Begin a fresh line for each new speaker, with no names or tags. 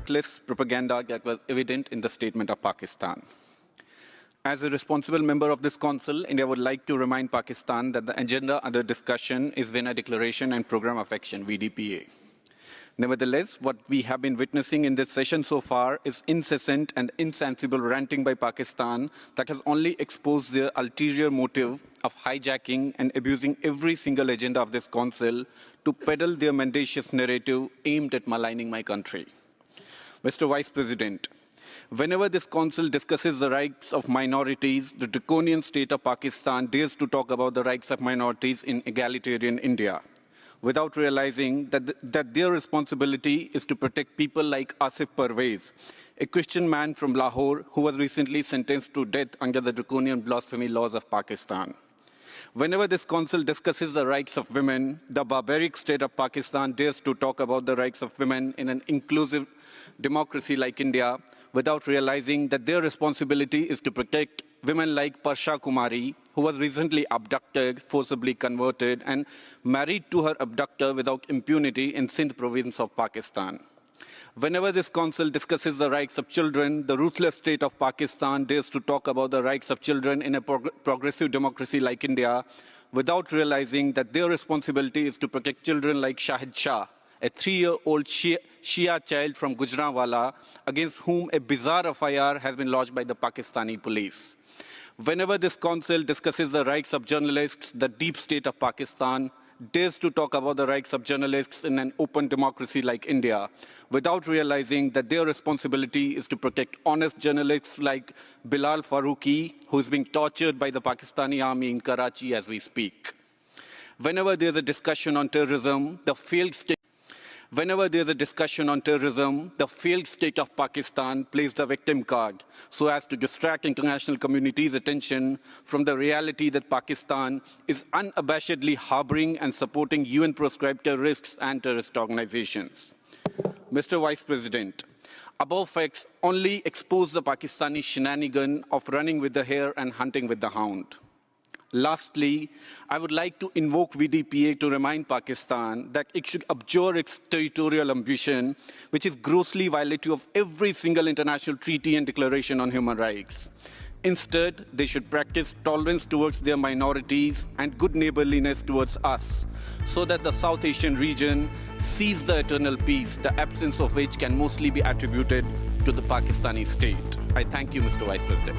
reckless propaganda that was evident in the statement of Pakistan. As a responsible member of this council, India would like to remind Pakistan that the agenda under discussion is Vienna Declaration and Programme of Action, VDPA. Nevertheless, what we have been witnessing in this session so far is incessant and insensible ranting by Pakistan that has only exposed their ulterior motive of hijacking and abusing every single agenda of this council to peddle their mendacious narrative aimed at maligning my country. Mr. Vice President, whenever this council discusses the rights of minorities, the draconian state of Pakistan dares to talk about the rights of minorities in egalitarian India, without realizing that their responsibility is to protect people like Asif Parvez, a Christian man from Lahore who was recently sentenced to death under the draconian blasphemy laws of Pakistan. Whenever this council discusses the rights of women, the barbaric state of Pakistan dares to talk about the rights of women in an inclusive democracy like India, without realizing that their responsibility is to protect women like Parsha Kumari, who was recently abducted, forcibly converted, and married to her abductor without impunity in Sindh province of Pakistan. Whenever this council discusses the rights of children, the ruthless state of Pakistan dares to talk about the rights of children in a progressive democracy like India, without realizing that their responsibility is to protect children like Shahid Shah, a 3-year-old Shia child from Gujranwala, against whom a bizarre FIR has been lodged by the Pakistani police. Whenever this council discusses the rights of journalists, the deep state of Pakistan dares to talk about the rights of journalists in an open democracy like India, without realizing that their responsibility is to protect honest journalists like Bilal Farooqi, who is being tortured by the Pakistani army in Karachi as we speak. Whenever there's a discussion on terrorism, the failed state of Pakistan plays the victim card so as to distract international community's attention from the reality that Pakistan is unabashedly harboring and supporting UN-proscribed terrorists and terrorist organizations. Mr. Vice President, above facts only expose the Pakistani shenanigan of running with the hare and hunting with the hound. Lastly, I would like to invoke VDPA to remind Pakistan that it should abjure its territorial ambition, which is grossly violative of every single international treaty and declaration on human rights. Instead, they should practice tolerance towards their minorities and good neighborliness towards us, so that the South Asian region sees the eternal peace, the absence of which can mostly be attributed to the Pakistani state. I thank you, Mr. Vice President.